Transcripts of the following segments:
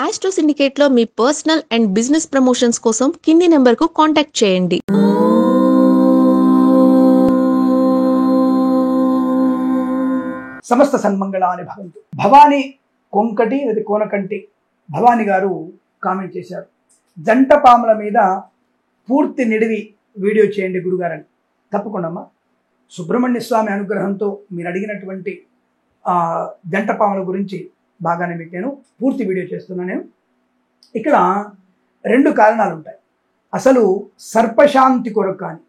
Astro సిండికేట్లో మీ personal and business promotions కోసం కింది నెంబర్కు కాంటాక్ట్ చేయండి. సమస్త సన్మంగళాని భవంతు. భవానీ కొంకటి లేదా కోనకంటి భవానీ గారు కామెంట్ చేశారు, జంట పాముల మీద పూర్తి నిడివి వీడియో చేయండి గురుగారని. తప్పకుండా అమ్మా, సుబ్రహ్మణ్య స్వామి అనుగ్రహంతో మీరు అడిగినటువంటి జంట పాముల గురించి బాగానే మీకు నేను పూర్తి వీడియో చేస్తున్నాను. నేను ఇక్కడ రెండు కారణాలు ఉంటాయి. అసలు సర్పశాంతి కొరకు కానీ,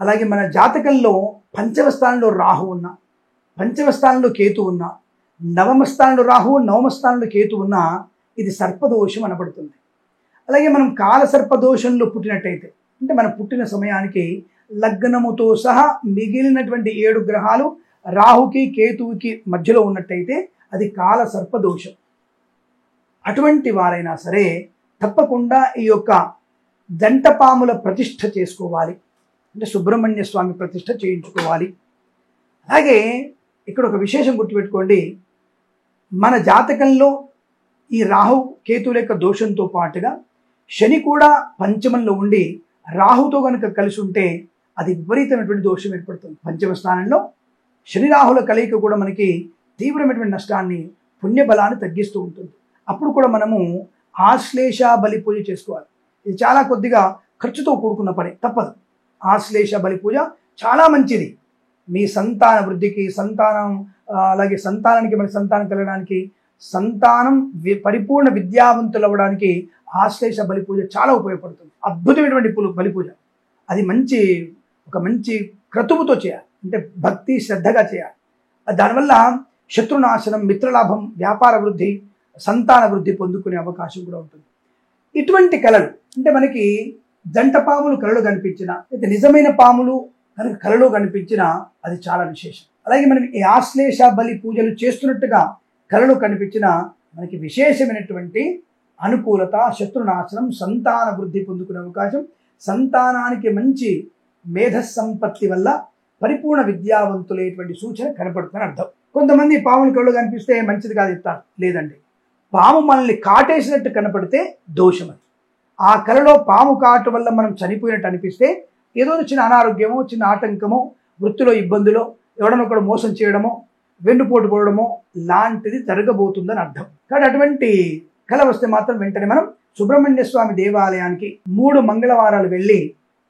అలాగే మన జాతకంలో పంచమ స్థానంలో రాహు ఉన్నా, పంచమ స్థానంలో కేతు ఉన్నా, నవమ స్థానంలో రాహు, నవమ స్థానంలో కేతు ఉన్నా ఇది సర్పదోషం అనబడుతుంది. అలాగే మనం కాల సర్పదోషంలో పుట్టినట్టయితే, అంటే మనం పుట్టిన సమయానికి లగ్నముతో సహా మిగిలినటువంటి 7 గ్రహాలు రాహుకి కేతువుకి మధ్యలో ఉన్నట్టయితే అది కాల సర్పదోషం. అటువంటి వారైనా సరే తప్పకుండా ఈ యొక్క జంట పాముల ప్రతిష్ఠ చేసుకోవాలి, అంటే సుబ్రహ్మణ్య స్వామి ప్రతిష్ఠ చేయించుకోవాలి. అలాగే ఇక్కడ ఒక విశేషం గుర్తుపెట్టుకోండి, మన జాతకంలో ఈ రాహు కేతువుల యొక్క దోషంతో పాటుగా శని కూడా పంచమంలో ఉండి రాహుతో కనుక కలిసి ఉంటే అది విపరీతమైనటువంటి దోషం ఏర్పడుతుంది. పంచమ స్థానంలో శని రాహుల కలయిక కూడా మనకి తీవ్రమైనటువంటి నష్టాన్ని, పుణ్యబలాన్ని తగ్గిస్తూ ఉంటుంది. అప్పుడు కూడా మనము ఆశ్లేష బలి పూజ చేసుకోవాలి. ఇది చాలా కొద్దిగా ఖర్చుతో కూడుకున్న పని, తప్పదు. ఆశ్లేష బలి పూజ చాలా మంచిది. మీ సంతాన వృద్ధికి, అలాగే సంతానానికి, మన సంతానం కలగడానికి, సంతానం పరిపూర్ణ విద్యావంతులు అవ్వడానికి ఆశ్లేష బలి పూజ చాలా ఉపయోగపడుతుంది. అద్భుతమైనటువంటి బలి పూజ. అది ఒక మంచి క్రతువుతో చేయాలి, అంటే భక్తి శ్రద్ధగా చేయాలి. దానివల్ల శత్రునాశనం, మిత్రలాభం, వ్యాపార వృద్ధి, సంతాన వృద్ధి పొందుకునే అవకాశం కూడా ఉంటుంది. ఇటువంటి కళలు, అంటే మనకి జంట పాములు కళలు కనిపించిన, అయితే నిజమైన పాములు కనుక కళలో కనిపించినా అది చాలా విశేషం. అలాగే మనం ఈ ఆశ్లేష బలి పూజలు చేస్తున్నట్టుగా కళలో కనిపించిన మనకి విశేషమైనటువంటి అనుకూలత, శత్రునాశనం, సంతాన వృద్ధి పొందుకునే అవకాశం, సంతానానికి మంచి మేధస్సంపత్తి వల్ల పరిపూర్ణ విద్యావంతులైనటువంటి సూచన కనపడుతుందని అర్థం. కొంతమంది పాములు కళ్ళు కనిపిస్తే మంచిది కాదు చెప్తారు. లేదండి, పాము మనల్ని కాటేసినట్టు కనపడితే దోషం. అది ఆ కళలో పాము కాటు వల్ల మనం చనిపోయినట్టు అనిపిస్తే ఏదో చిన్న అనారోగ్యమో, చిన్న ఆటంకమో, వృత్తిలో ఇబ్బందులో, ఎవడనొకడు మోసం చేయడమో, వెన్నుపోటు పోవడమో లాంటిది జరగబోతుందని అర్థం. కాబట్టి అటువంటి కళ వస్తే మాత్రం వెంటనే మనం సుబ్రహ్మణ్య స్వామి దేవాలయానికి 3 మంగళవారాలు వెళ్ళి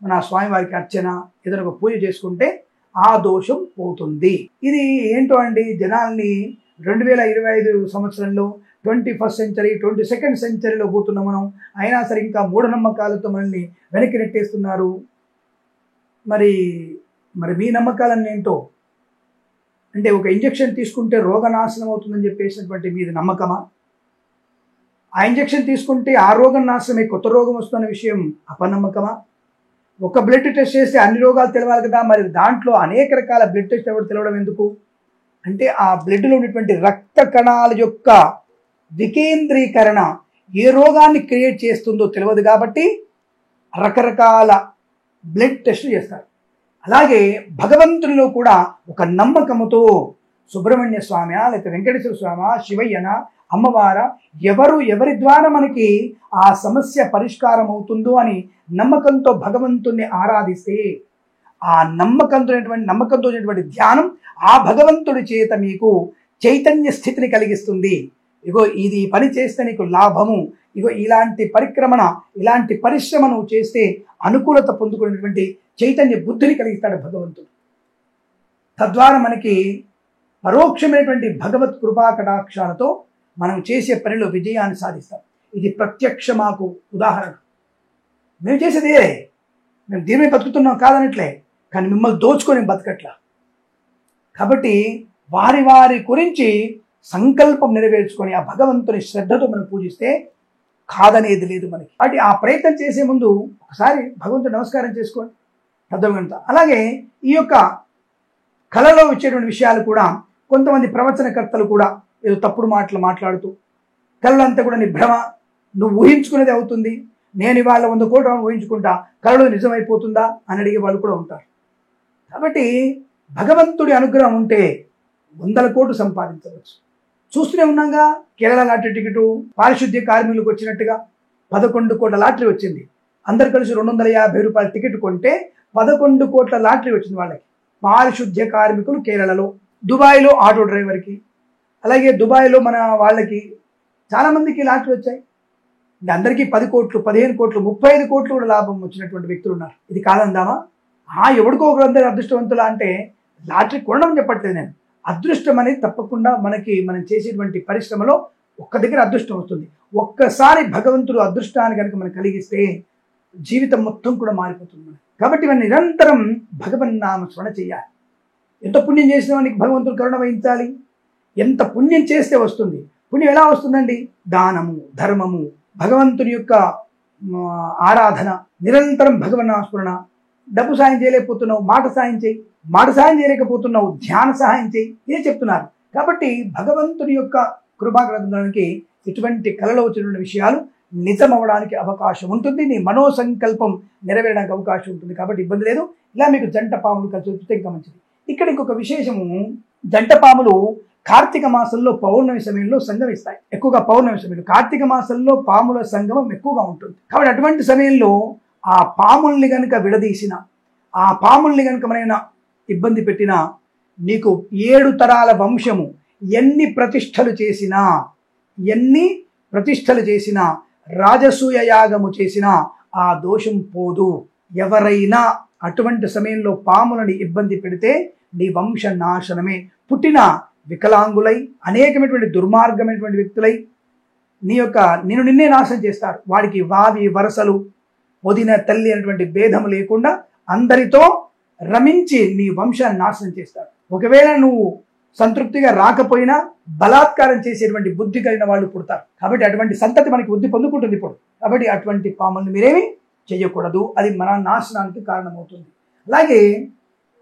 మన స్వామివారికి అర్చన, ఏదైనా ఒక పూజ చేసుకుంటే ఆ దోషం పోతుంది. ఇది ఏంటో అండి, జనాల్ని 2025 సంవత్సరంలో 21st సెంచరీ, 22nd సెంచరీలో పోతున్నాం మనం. అయినా సరే ఇంకా మూఢనమ్మకాలతో మనల్ని వెనక్కి నెట్టేస్తున్నారు. మరి మీ నమ్మకాలన్నీ ఏంటో, అంటే ఒక ఇంజెక్షన్ తీసుకుంటే రోగనాశనం అవుతుందని చెప్పేసినటువంటి మీది నమ్మకమా? ఆ ఇంజెక్షన్ తీసుకుంటే ఆ రోగం నాశనమై కొత్త రోగం వస్తున్న విషయం అపనమ్మకమా? ఒక బ్లడ్ టెస్ట్ చేస్తే అన్ని రోగాలు తెలవాలి కదా, మరి దాంట్లో అనేక రకాల బ్లడ్ టెస్ట్ ఎవరు తెలవడం ఎందుకు? అంటే ఆ బ్లడ్లో ఉన్నటువంటి రక్త కణాల యొక్క వికేంద్రీకరణ ఏ రోగాన్ని క్రియేట్ చేస్తుందో తెలియదు కాబట్టి రకరకాల బ్లడ్ టెస్ట్ చేస్తారు. అలాగే భగవంతునిలో కూడా ఒక నమ్మకముతో సుబ్రహ్మణ్య స్వామి, లేకపోతే వెంకటేశ్వర స్వామి, శివయ్యన, అమ్మవార, ఎవరి ద్వారా మనకి ఆ సమస్య పరిష్కారం అవుతుందో అని నమ్మకంతో భగవంతుణ్ణి ఆరాధిస్తే ఆ నమ్మకంతో ధ్యానం ఆ భగవంతుడి చేత మీకు చైతన్య స్థితిని కలిగిస్తుంది. ఇగో ఇది పని చేస్తే నీకు లాభము, ఇగో ఇలాంటి పరిక్రమణ, ఇలాంటి పరిశ్రమ నువ్వు చేస్తే అనుకూలత పొందుకునేటువంటి చైతన్య బుద్ధిని కలిగిస్తాడు భగవంతుడు. తద్వారా మనకి పరోక్షమైనటువంటి భగవత్ కృపా కటాక్షాలతో మనం చేసే పనిలో విజయాన్ని సాధిస్తాం. ఇది ప్రత్యక్ష మాకు ఉదాహరణ. మేము చేసేదే, మేము దీని బతుకుతున్నాం కాదనట్లే, కానీ మిమ్మల్ని దోచుకొని బతకట్లా. కాబట్టి వారి గురించి సంకల్పం నెరవేర్చుకొని ఆ భగవంతుని శ్రద్ధతో మనం పూజిస్తే కాదనేది లేదు మనకి. కాబట్టి ఆ ప్రయత్నం చేసే ముందు ఒకసారి భగవంతుడు నమస్కారం చేసుకోండి, అర్థమంతా. అలాగే ఈ యొక్క కళలో వచ్చేటువంటి విషయాలు కూడా కొంతమంది ప్రవచనకర్తలు కూడా ఏదో తప్పుడు మాటలు మాట్లాడుతూ కళలంతా కూడా నీ భ్రమ, నువ్వు ఊహించుకునేది అవుతుంది, నేను ఇవాళ 100 కోట్లు ఊహించుకుంటా, కళలో నిజమైపోతుందా అని అడిగే వాళ్ళు కూడా ఉంటారు. కాబట్టి భగవంతుడి అనుగ్రహం ఉంటే 100 కోట్లు సంపాదించవచ్చు. చూస్తూనే ఉన్నాగా, కేరళ లాటరీ టికెట్ పారిశుద్ధ్య కార్మికులకు వచ్చినట్టుగా 11 కోట్ల లాటరీ వచ్చింది. అందరు కలిసి 250 రూపాయల టికెట్ కొంటే 11 కోట్ల లాటరీ వచ్చింది వాళ్ళకి. పారిశుద్ధ్య కార్మికులు కేరళలో, దుబాయ్లో ఆటో డ్రైవర్కి, అలాగే దుబాయ్లో మన వాళ్ళకి చాలామందికి లాటరీ వచ్చాయి. అందరికీ 10 కోట్లు, 15 కోట్లు, 35 కోట్లు కూడా లాభం వచ్చినటువంటి వ్యక్తులు ఉన్నారు. ఇది కాదందామా? ఎవడికో ఒకరందరూ అదృష్టవంతులా అంటే లాటరీ కొనడం చెప్పట్లేదు నేను. అదృష్టం అనేది తప్పకుండా మనం చేసేటువంటి పరిశ్రమలో ఒక్క దగ్గర అదృష్టం వస్తుంది. ఒక్కసారి భగవంతుడు అదృష్టాన్ని కనుక మనం కలిగిస్తే జీవితం మొత్తం కూడా మారిపోతుంది. కాబట్టి మనం నిరంతరం భగవన్నామ స్మరణ చేయాలి. ఎంత పుణ్యం చేసినా నీకు భగవంతుడు కరుణ వహించాలి. ఎంత పుణ్యం చేస్తే వస్తుంది. పుణ్యం ఎలా వస్తుందండి? దానము, ధర్మము, భగవంతుని యొక్క ఆరాధన, నిరంతరం భగవన్నామస్మరణ. డబ్బు సాయం చేయలేకపోతున్నావు, మాట సాయం చేయి. మాట సాయం చేయలేకపోతున్నావు, ధ్యాన సహాయం చేయి. ఇదే చెప్తున్నారు. కాబట్టి భగవంతుని యొక్క కృపాగ్రంథానికి ఇటువంటి కళలో వచ్చినటువంటి విషయాలు నిజమవడానికి అవకాశం ఉంటుంది. నీ మనోసంకల్పం నెరవేరడానికి అవకాశం ఉంటుంది. కాబట్టి ఇబ్బంది లేదు. ఇలా మీకు జంట పాములు కలిసి వస్తే ఇంకా మంచిది. ఇక్కడ ఇంకొక విశేషము, జంట పాములు కార్తీక మాసంలో పౌర్ణమి సమయంలో సంగమిస్తాయి. ఎక్కువగా పౌర్ణమి సమయంలో కార్తీక మాసంలో పాముల సంగమం ఎక్కువగా ఉంటుంది. కాబట్టి అటువంటి సమయంలో ఆ పాముల్ని కనుక విడదీసిన, ఆ పాముల్ని కనుక మనైనా ఇబ్బంది పెట్టినా, నీకు 7 తరాల వంశము ఎన్ని ప్రతిష్టలు చేసినా రాజసూయ యాగము చేసినా ఆ దోషం పోదు. ఎవరైనా అటువంటి సమయంలో పాములని ఇబ్బంది పెడితే నీ వంశ నాశనమే. పుట్టిన వికలాంగులై, అనేకమైనటువంటి దుర్మార్గమైనటువంటి వ్యక్తులై నిన్నే నాశనం చేస్తారు. వాడికి వావి వరసలు, వదిన తల్లి అనేటువంటి భేదము లేకుండా అందరితో రమించి నీ వంశాన్ని నాశనం చేస్తారు. ఒకవేళ నువ్వు సంతృప్తిగా రాకపోయినా బలాత్కారం చేసేటువంటి బుద్ధి కలిగిన వాళ్ళు పుడతారు. కాబట్టి అటువంటి సంతతి మనకి బుద్ధి పొందుకుంటుంది ఇప్పుడు. కాబట్టి అటువంటి పాములను మీరేమి చెయ్యకూడదు. అది మన నాశనానికి కారణమవుతుంది. అలాగే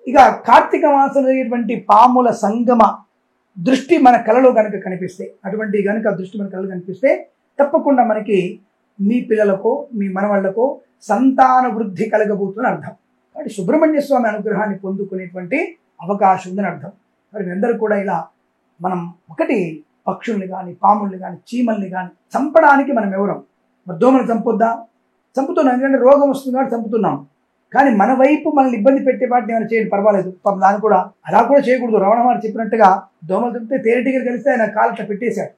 ఇక కార్తీక మాసం జరిగేటువంటి పాముల సంగమ దృష్టి మన కళలో కనుక కనిపిస్తే, అటువంటి కనుక దృష్టి మన కళలో కనిపిస్తే తప్పకుండా మనకి మీ పిల్లలకో మీ మనవాళ్లకో సంతాన వృద్ధి కలగబోతుందని అర్థం. కాబట్టి సుబ్రహ్మణ్య స్వామి అనుగ్రహాన్ని పొందుకునేటువంటి అవకాశం ఉందని అర్థం. మరి అందరూ కూడా ఇలా మనం ఒకటి పక్షుల్ని కానీ, పాముల్ని కానీ, చీమల్ని కానీ చంపడానికి మనం ఎవరం? మరి దోమలు చంపుతున్నాం. ఎందుకంటే రోగం వస్తుంది కాబట్టి చంపుతున్నాం. కానీ మన వైపు మనల్ని ఇబ్బంది పెట్టే వాటిని ఏమైనా చేయండి, పర్వాలేదు. దాన్ని కూడా అలా కూడా చేయకూడదు. రమణ మహర్షి చెప్పినట్టుగా దోమలు చంపితే తేనెటీగలు కలిస్తే ఆయన కాళ్ళ పెట్టేశాడు.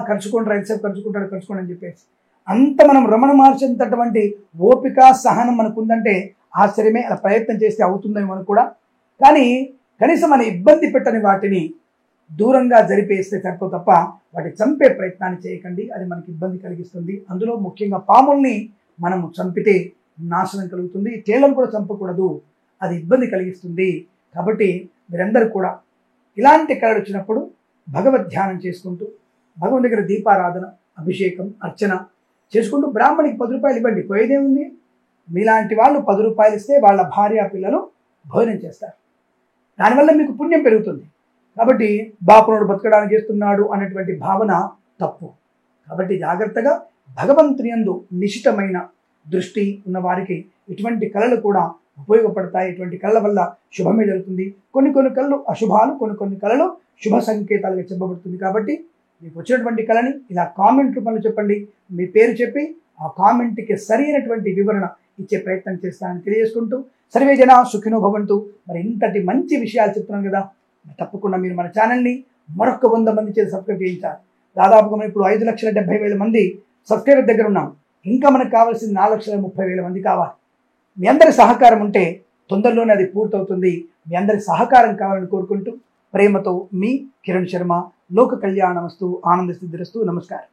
ఖర్చుకుంటారు, ఎంతసేపు ఖర్చుకోండి అని చెప్పేసి. అంత మనం రమణ మహర్షి అంతటువంటి ఓపిక, సహనం మనకు ఉందంటే ఆశ్చర్యమే. అలా ప్రయత్నం చేస్తే అవుతుందని మనకు కూడా. కానీ కనీసం మన ఇబ్బంది పెట్టని వాటిని దూరంగా జరిపేస్తే సరిపో తప్ప వాటిని చంపే ప్రయత్నాన్ని చేయకండి. అది మనకి ఇబ్బంది కలిగిస్తుంది. అందులో ముఖ్యంగా పాముల్ని మనము చంపితే నాశనం కలుగుతుంది. తేళ్లను కూడా చంపకూడదు, అది ఇబ్బంది కలిగిస్తుంది. కాబట్టి మీరందరూ కూడా ఇలాంటి కళలు వచ్చినప్పుడు భగవద్ ధ్యానం చేసుకుంటూ, భగవంతుని దగ్గర దీపారాధన, అభిషేకం, అర్చన చేసుకుంటూ బ్రాహ్మణికి 10 రూపాయలు ఇవ్వండి. పోయేదేముంది? మీలాంటి వాళ్ళు 10 రూపాయలు ఇస్తే వాళ్ళ భార్య పిల్లలు భోజనం చేస్తారు. దానివల్ల మీకు పుణ్యం పెరుగుతుంది. కాబట్టి బాపునుడు బతకడానికి చేస్తున్నాడు అన్నటువంటి భావన తప్పు. కాబట్టి జాగ్రత్తగా భగవంతుని యందు నిశితమైన దృష్టి ఉన్న వారికి ఇటువంటి కళలు కూడా ఉపయోగపడతాయి. ఇటువంటి కళల వల్ల శుభమే జరుగుతుంది. కొన్ని కళలు అశుభాలు, కొన్ని కళలు శుభ సంకేతాలుగా చెప్పబడుతుంది. కాబట్టి మీకు వచ్చినటువంటి కళని ఇలా కామెంట్ రూపంలో చెప్పండి. మీ పేరు చెప్పి ఆ కామెంట్కి సరైనటువంటి వివరణ ఇచ్చే ప్రయత్నం చేస్తానని తెలియజేసుకుంటూ, సర్వే జన సుఖినో భవంతు. మరి ఇంతటి మంచి విషయాలు చెప్తున్నాను కదా, తప్పకుండా మీరు మన ఛానల్ని మరొక 100 మంది చేసి సబ్స్క్రైబ్ చేయించాలి. దాదాపుగా మనం ఇప్పుడు 5,70,000 మంది సబ్స్క్రైబర్ దగ్గర ఉన్నాం. ఇంకా మనకు కావాల్సింది 4,30,000 మంది కావాలి. మీ అందరి సహకారం ఉంటే తొందరలోనే అది పూర్తవుతుంది. మీ అందరి సహకారం కావాలని కోరుకుంటూ ప్రేమతో మీ కిరణ్ శర్మ. లోక కళ్యాణమస్తు, ఆనంద సిద్ధిరస్తు. నమస్కారం.